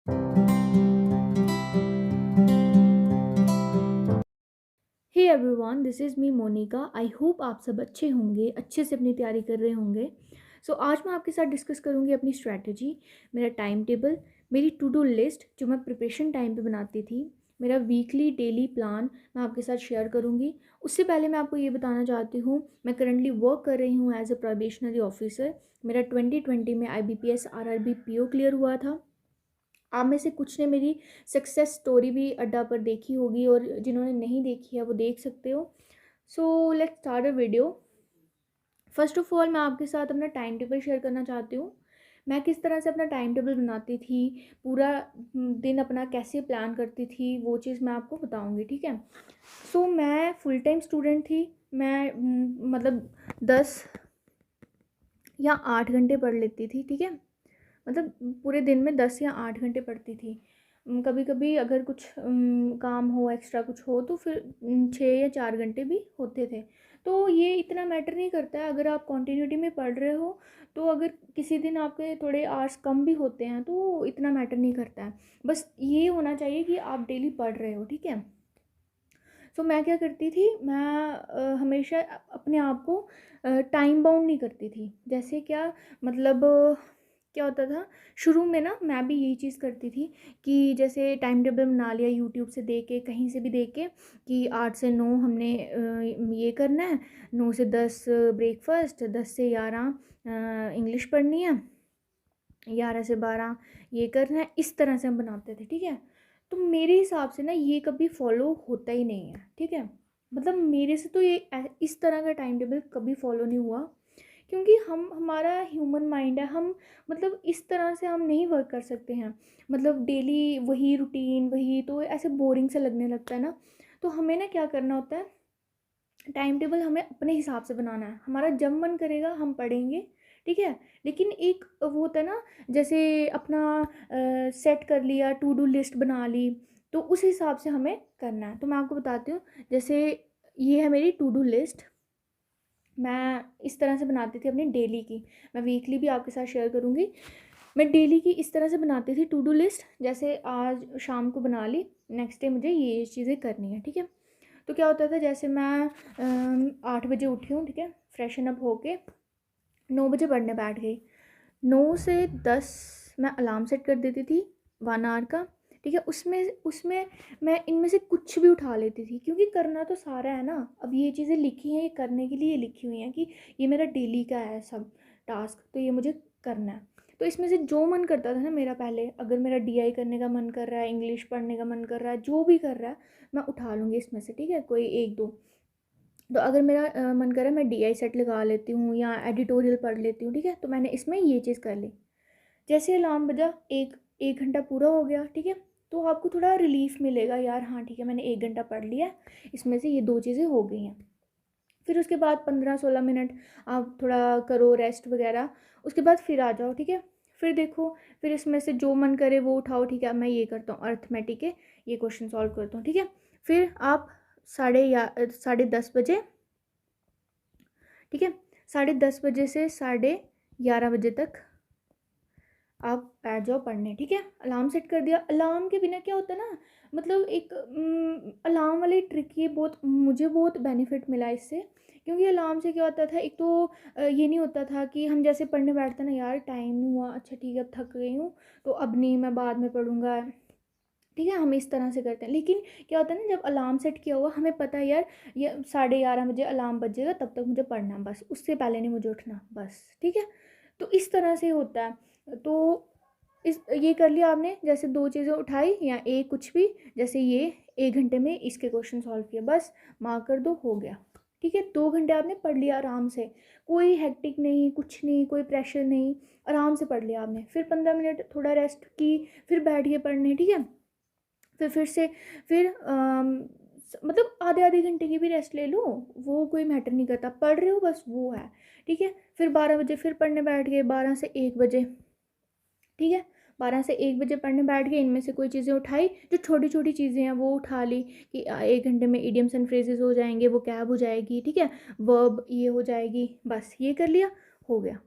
Hey everyone, this is me Monika. I hope आप सब अच्छे होंगे, अच्छे से अपनी तैयारी कर रहे होंगे। आज मैं आपके साथ डिस्कस करूँगी अपनी स्ट्रैटेजी, मेरा टाइम टेबल, मेरी टू डू लिस्ट जो मैं प्रिपरेशन टाइम पे बनाती थी, मेरा वीकली डेली प्लान मैं आपके साथ शेयर करूँगी। उससे पहले मैं आपको ये बताना चाहती हूँ, मैं करंटली वर्क कर रही हूँ एज अ प्रोबेशनरी ऑफिसर। मेरा 2020 में IBPS RRB PO क्लियर हुआ था। आप में से कुछ ने मेरी सक्सेस स्टोरी भी अड्डा पर देखी होगी, और जिन्होंने नहीं देखी है वो देख सकते हो। So let's start a video. First of all मैं आपके साथ अपना टाइम टेबल शेयर करना चाहती हूँ। मैं किस तरह से अपना टाइम टेबल बनाती थी, पूरा दिन अपना कैसे प्लान करती थी, वो चीज़ मैं आपको बताऊँगी, ठीक है। मैं फुल टाइम स्टूडेंट थी। मैं मतलब 10 या 8 घंटे पढ़ लेती थी, ठीक है। मतलब पूरे दिन में 10 या 8 घंटे पढ़ती थी। कभी कभी अगर कुछ काम हो, एक्स्ट्रा कुछ हो, तो फिर 6 या 4 घंटे भी होते थे। तो ये इतना मैटर नहीं करता है अगर आप कॉन्टीन्यूटी में पढ़ रहे हो। तो अगर किसी दिन आपके थोड़े आवर्स कम भी होते हैं तो इतना मैटर नहीं करता है। बस ये होना चाहिए कि आप डेली पढ़ रहे हो, ठीक है। मैं क्या करती थी, मैं हमेशा अपने आप को टाइम बाउंड नहीं करती थी। जैसे क्या मतलब, क्या होता था शुरू में ना, मैं भी यही चीज़ करती थी कि जैसे टाइम टेबल बना लिया यूट्यूब से देख के, कहीं से भी देख के, कि 8 से 9 हमने ये करना है, 9 से 10 ब्रेकफास्ट, 10 से 11 इंग्लिश पढ़नी है, 11 से 12 ये करना है। इस तरह से हम बनाते थे, ठीक है। तो मेरे हिसाब से ना ये कभी फॉलो होता ही नहीं है, ठीक है। मतलब मेरे से तो ये इस तरह का टाइम टेबल कभी फॉलो नहीं हुआ, क्योंकि हमारा ह्यूमन माइंड है। हम मतलब इस तरह से हम नहीं वर्क कर सकते हैं। मतलब डेली वही रूटीन, वही तो ऐसे बोरिंग से लगने लगता है ना। तो हमें ना क्या करना होता है, टाइम टेबल हमें अपने हिसाब से बनाना है। हमारा जब मन करेगा हम पढ़ेंगे, ठीक है। लेकिन एक वो होता है ना, जैसे अपना सेट कर लिया, टू डू लिस्ट बना ली, तो उस हिसाब से हमें करना है। तो मैं आपको बताती हूँ, जैसे ये है मेरी टू डू लिस्ट। मैं इस तरह से बनाती थी अपनी डेली की। मैं वीकली भी आपके साथ शेयर करूँगी। मैं डेली की इस तरह से बनाती थी टू डू लिस्ट। जैसे आज शाम को बना ली, नेक्स्ट डे मुझे ये चीज़ें करनी है, ठीक है। तो क्या होता था, जैसे मैं 8 बजे उठी हूँ, ठीक है, फ्रेशन अप होके 9 बजे पढ़ने बैठ गई। 9 से 10 मैं अलार्म सेट कर देती थी, 1 आवर का, ठीक है। उसमें उसमें मैं इनमें से कुछ भी उठा लेती थी, क्योंकि करना तो सारा है ना। अब ये चीज़ें लिखी हैं, ये करने के लिए लिखी हुई हैं कि ये मेरा डेली का है सब टास्क, तो ये मुझे करना है। तो इसमें से जो मन करता था ना मेरा, पहले अगर मेरा DI करने का मन कर रहा है, इंग्लिश पढ़ने का मन कर रहा है, जो भी कर रहा है मैं उठा लूँगी इसमें से, ठीक है, कोई एक दो। तो अगर मेरा मन करे मैं DI सेट लगा लेती हूँ या एडिटोरियल पढ़ लेती हूँ, ठीक है। तो मैंने इसमें ये चीज़ कर ली। जैसे अलार्म बजा, एक एक घंटा पूरा हो गया, ठीक है। तो आपको थोड़ा रिलीफ मिलेगा, यार हाँ ठीक है, मैंने 1 घंटा पढ़ लिया, इसमें से ये दो चीज़ें हो गई हैं। फिर उसके बाद 15-16 मिनट आप थोड़ा करो रेस्ट वगैरह। उसके बाद फिर आ जाओ, ठीक है। फिर देखो, फिर इसमें से जो मन करे वो उठाओ, ठीक है। मैं ये करता हूँ, अर्थमेटिक के ये क्वेश्चन सॉल्व करता हूँ, ठीक है। फिर आप 10:30 बजे, ठीक है, 10:30 बजे से 11:30 बजे तक आप बैठ जाओ पढ़ने, ठीक है। अलार्म सेट कर दिया। अलार्म के बिना क्या होता है ना, मतलब एक अलार्म वाली ट्रिक, ये बहुत मुझे बहुत बेनिफिट मिला इससे। क्योंकि अलार्म से क्या होता था, एक तो ये नहीं होता था कि हम जैसे पढ़ने बैठते ना, यार टाइम नहीं हुआ, अच्छा ठीक है अब थक गई हूँ तो अब नहीं, मैं बाद में पढ़ूंगा, ठीक है। हम इस तरह से करते हैं। लेकिन क्या होता है ना, जब अलार्म सेट किया हुआ, हमें पता है यार ये 11:30 बजे अलार्म बजेगा, तब तक मुझे पढ़ना है, बस उससे पहले नहीं मुझे उठना, बस, ठीक है। तो इस तरह से होता है। तो इस ये कर लिया आपने, जैसे दो चीज़ें उठाई या एक कुछ भी, जैसे ये 1 घंटे में इसके क्वेश्चन सॉल्व किया, बस मार्क कर दो, हो गया, ठीक है। 2 घंटे आपने पढ़ लिया आराम से, कोई हेक्टिक नहीं, कुछ नहीं, कोई प्रेशर नहीं, आराम से पढ़ लिया आपने। फिर 15 मिनट थोड़ा रेस्ट की, फिर बैठ गए पढ़ने, ठीक है। फिर से फिर मतलब आधे आधे घंटे की भी रेस्ट ले लो, वो कोई मैटर नहीं करता, पढ़ रहे हो बस वो है, ठीक है। फिर 12 बजे फिर पढ़ने बैठ गए, 12 से 1 बजे, ठीक है। 12 से 1 बजे पढ़ने बैठ गए। इनमें से कोई चीज़ें उठाई, जो छोटी छोटी चीज़ें हैं वो उठा ली, कि 1 घंटे में इडियम्स एंड फ्रेजेस हो जाएंगे, वो कैब हो जाएगी, ठीक है, वर्ब ये हो जाएगी, बस ये कर लिया, हो गया,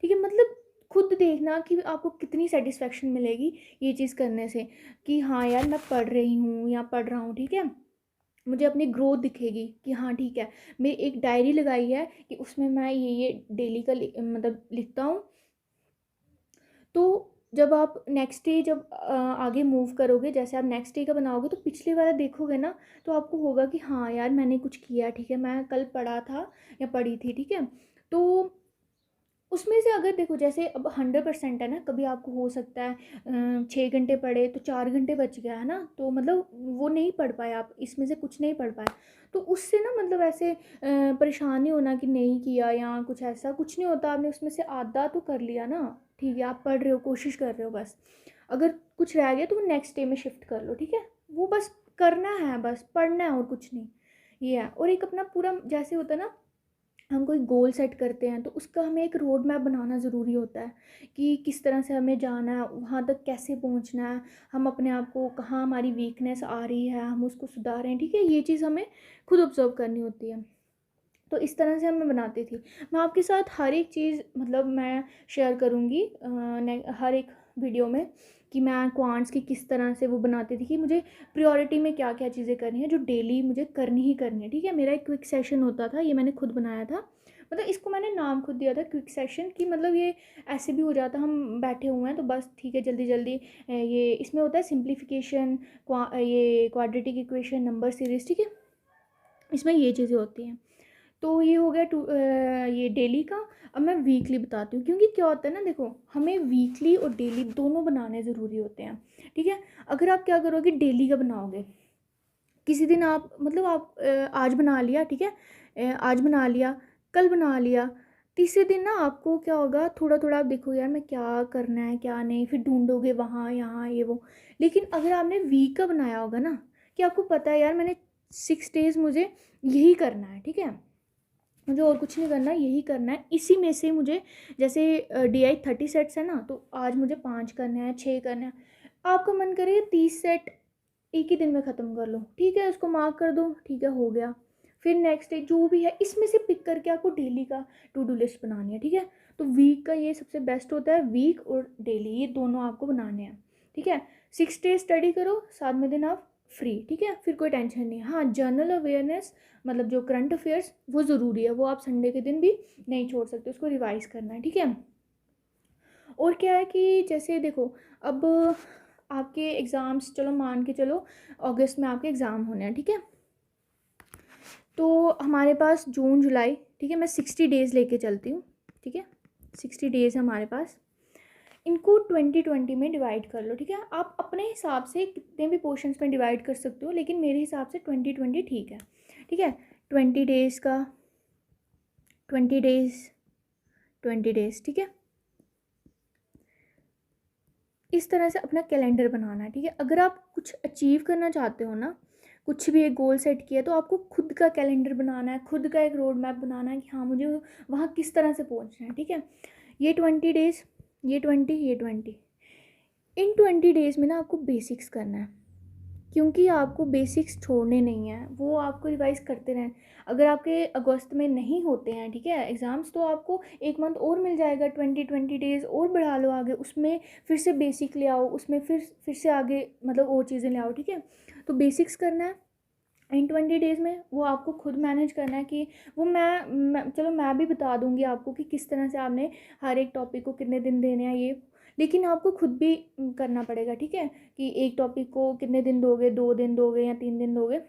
ठीक है। मतलब खुद देखना कि आपको कितनी सेटिस्फेक्शन मिलेगी ये चीज़ करने से, कि हाँ यार मैं पढ़ रही हूँ या पढ़ रहा हूँ, ठीक है। मुझे अपनी ग्रोथ दिखेगी कि हाँ ठीक है, मेरी एक डायरी लगाई है कि उसमें मैं ये डेली का मतलब लिखता हूँ। तो जब आप नेक्स्ट डे जब आगे मूव करोगे, जैसे आप नेक्स्ट डे का बनाओगे तो पिछले वाला देखोगे ना, तो आपको होगा कि हाँ यार मैंने कुछ किया, ठीक है, मैं कल पढ़ा था या पढ़ी थी, ठीक है। तो उसमें से अगर देखो, जैसे अब 100% है ना, कभी आपको हो सकता है 6 घंटे पढ़े तो 4 घंटे बच गया है ना, तो मतलब वो नहीं पढ़ पाए, आप इसमें से कुछ नहीं पढ़ पाए, तो उससे ना मतलब ऐसे परेशान नहीं होना कि नहीं किया या कुछ ऐसा कुछ नहीं होता। आपने उसमें से आधा तो कर लिया ना, ठीक है, आप पढ़ रहे हो, कोशिश कर रहे हो, बस अगर कुछ रह गया तो वो नेक्स्ट डे में शिफ्ट कर लो, ठीक है। वो बस करना है, बस पढ़ना है और कुछ नहीं, ये है। और एक अपना पूरा जैसे होता है ना, हम कोई गोल सेट करते हैं तो उसका हमें एक रोड मैप बनाना ज़रूरी होता है कि किस तरह से हमें जाना है, वहाँ तक कैसे पहुँचना है, हम अपने आप को कहाँ हमारी वीकनेस आ रही है, हम उसको सुधारें, ठीक है। ये चीज़ हमें खुद ऑब्जर्व करनी होती है। तो इस तरह से मैं बनाती थी। मैं आपके साथ हर एक चीज़ मतलब मैं शेयर करूँगी हर एक वीडियो में, कि मैं क्वांट्स की किस तरह से वो बनाती थी, कि मुझे प्रायोरिटी में क्या क्या चीज़ें करनी है जो डेली मुझे करनी ही करनी है, ठीक है। मेरा एक क्विक सेशन होता था, ये मैंने खुद बनाया था, मतलब इसको मैंने नाम खुद दिया था क्विक सेशन, कि मतलब ये ऐसे भी हो जाता, हम बैठे हुए हैं तो बस ठीक है जल्दी जल्दी ये इसमें होता है सिंप्लीफिकेशन, ये क्वाड्रेटिक इक्वेशन, नंबर सीरीज, ठीक है, इसमें ये चीज़ें होती हैं। तो ये हो गया ये डेली का। अब मैं वीकली बताती हूँ, क्योंकि क्या होता है ना, देखो हमें वीकली और डेली दोनों बनाने ज़रूरी होते हैं, ठीक है। अगर आप क्या करोगे, डेली का बनाओगे, किसी दिन आप मतलब आप आज बना लिया, ठीक है, आज बना लिया, कल बना लिया, तीसरे दिन ना आपको क्या होगा, थोड़ा थोड़ा आप देखो यार मैं क्या करना है क्या नहीं, फिर ढूंढोगे वहाँ यहाँ ये वो। लेकिन अगर आपने वीक का बनाया होगा ना, कि आपको पता है यार मैंने 6 डेज़ मुझे यही करना है, ठीक है, मुझे और कुछ नहीं करना, यही करना है, इसी में से मुझे जैसे DI 30 सेट्स है ना, तो आज मुझे 5 करने हैं, 6 करने हैं। आपका मन करे 30 सेट एक ही दिन में ख़त्म कर लो, ठीक है, उसको मार्क कर दो, ठीक है, हो गया। फिर नेक्स्ट डे जो भी है इसमें से पिक करके आपको डेली का टू डू लिस्ट बनानी है, ठीक है। तो वीक का ये सबसे बेस्ट होता है, वीक और डेली ये दोनों आपको बनाने हैं, ठीक है। 6 डे स्टडी करो, 7वें दिन आप फ्री, ठीक है, फिर कोई टेंशन नहीं। हाँ, जनरल अवेयरनेस मतलब जो करंट अफेयर्स वो ज़रूरी है, वो आप संडे के दिन भी नहीं छोड़ सकते, उसको रिवाइज़ करना है, ठीक है। और क्या है कि जैसे देखो, अब आपके एग्ज़ाम्स, चलो मान के चलो अगस्त में आपके एग्ज़ाम होने हैं, ठीक है। तो हमारे पास जून जुलाई, ठीक है, मैं 60 डेज़ लेके चलती हूँ, ठीक है, 60 डेज़ हमारे पास, इनको 20-20 में डिवाइड कर लो, ठीक है। आप अपने हिसाब से कितने भी पोर्शंस में डिवाइड कर सकते हो, लेकिन मेरे हिसाब से 20-20 ठीक है, ठीक है। 20 डेज़ का 20 डेज़ 20 डेज़, ठीक है, इस तरह से अपना कैलेंडर बनाना है, ठीक है। अगर आप कुछ अचीव करना चाहते हो ना, कुछ भी एक गोल सेट किया, तो आपको खुद का कैलेंडर बनाना है, खुद का एक रोड मैप बनाना है कि हाँ मुझे वहाँ किस तरह से पहुँचना है, ठीक है। ये 20 डेज़, ये 20 इन 20 डेज़ में ना आपको बेसिक्स करना है, क्योंकि आपको बेसिक्स छोड़ने नहीं हैं, वो आपको रिवाइज करते रहें। अगर आपके अगस्त में नहीं होते हैं, ठीक है, एग्ज़ाम्स, तो आपको 1 मंथ और मिल जाएगा, 20 डेज़ और बढ़ा लो आगे, उसमें फिर से बेसिक ले आओ, उसमें फिर से आगे मतलब और चीज़ें ले आओ, ठीक है। तो बेसिक्स करना है इन 20 डेज़ में, वो आपको खुद मैनेज करना है कि वो चलो मैं भी बता दूंगी आपको कि किस तरह से आपने हर एक टॉपिक को कितने दिन देने हैं ये, लेकिन आपको खुद भी करना पड़ेगा, ठीक है, कि एक टॉपिक को कितने दिन दोगे, 2 दिन दोगे या 3 दिन दोगे,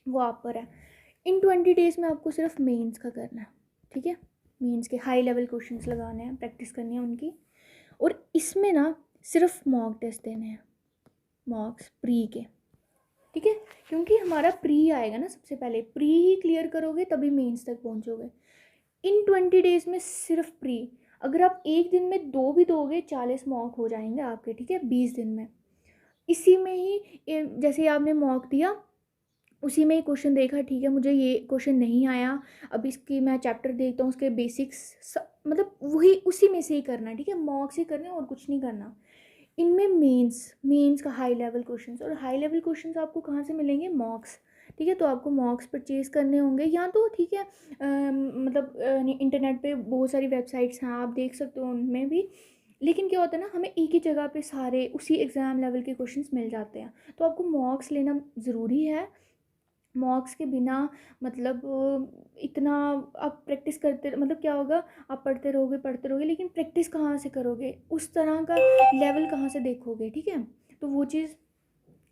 वो आप पर है। इन 20 डेज़ में आपको सिर्फ मेंस का करना है, ठीक है, मेंस के हाई लेवल क्वेश्चंस लगाने हैं, प्रैक्टिस करनी है उनकी। और इसमें ना सिर्फ मॉक टेस्ट देने हैं, मॉक्स प्री के, ठीक है, क्योंकि हमारा प्री आएगा ना, सबसे पहले प्री ही क्लियर करोगे तभी मेंस तक पहुंचोगे। इन 20 डेज़ में सिर्फ प्री, अगर आप एक दिन में 2 भी दोगे 40 मॉक हो जाएंगे आपके, ठीक है, 20 दिन में। इसी में ही जैसे आपने मॉक दिया, उसी में ही क्वेश्चन देखा, ठीक है, मुझे ये क्वेश्चन नहीं आया, अब इसकी मैं चैप्टर देखता हूँ, उसके बेसिक्स मतलब वही उसी में से ही करना है, ठीक है, मॉक से करना और कुछ नहीं करना। इनमें मेंस का हाई लेवल क्वेश्चंस, और हाई लेवल क्वेश्चंस आपको कहाँ से मिलेंगे, मॉक्स, ठीक है। तो आपको मॉक्स परचेज़ करने होंगे, या तो ठीक है मतलब इंटरनेट पे बहुत सारी वेबसाइट्स हैं, आप देख सकते हो उनमें भी। लेकिन क्या होता है ना, हमें एक ही जगह पे सारे उसी एग्ज़ाम लेवल के क्वेश्चंस मिल जाते हैं, तो आपको मॉक्स लेना ज़रूरी है। मॉक्स के बिना मतलब इतना आप प्रैक्टिस करते, मतलब क्या होगा, आप पढ़ते रहोगे लेकिन प्रैक्टिस कहाँ से करोगे, उस तरह का लेवल कहाँ से देखोगे, ठीक है। तो वो चीज़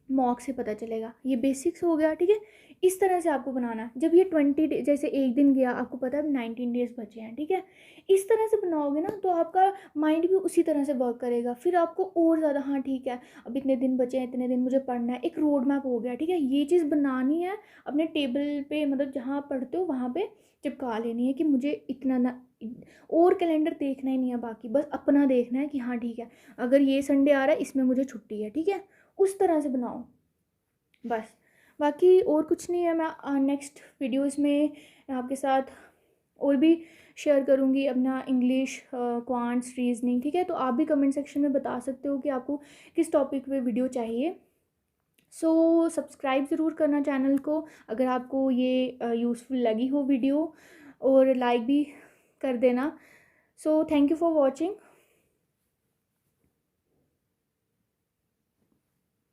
मॉक से पता चलेगा। ये बेसिक्स हो गया, ठीक है। इस तरह से आपको बनाना है। जब ये 20 डे, जैसे एक दिन गया, आपको पता है 19 डेज़ बचे हैं, ठीक है। इस तरह से बनाओगे ना तो आपका माइंड भी उसी तरह से वर्क करेगा, फिर आपको और ज़्यादा, हाँ ठीक है अब इतने दिन बचे हैं, इतने दिन मुझे पढ़ना है, एक रोड मैप हो गया, ठीक है। ये चीज़ बनानी है अपने टेबल पे, मतलब जहाँ आप पढ़ते हो वहाँ पे चिपका लेनी है कि मुझे इतना ना, और कैलेंडर देखना ही नहीं है, बाकी बस अपना देखना है कि हाँ ठीक है अगर ये संडे आ रहा है इसमें मुझे छुट्टी है, ठीक है। उस तरह से बनाओ बस। बाकी और कुछ नहीं है। मैं नेक्स्ट वीडियोस में आपके साथ और भी शेयर करूँगी अपना इंग्लिश, क्वांट्स, रीजनिंग, ठीक है। तो आप भी कमेंट सेक्शन में बता सकते हो कि आपको किस टॉपिक पे वीडियो चाहिए। सो सब्सक्राइब ज़रूर करना चैनल को अगर आपको ये यूज़फुल लगी हो वीडियो, और लाइक भी कर देना। So thank you for watching.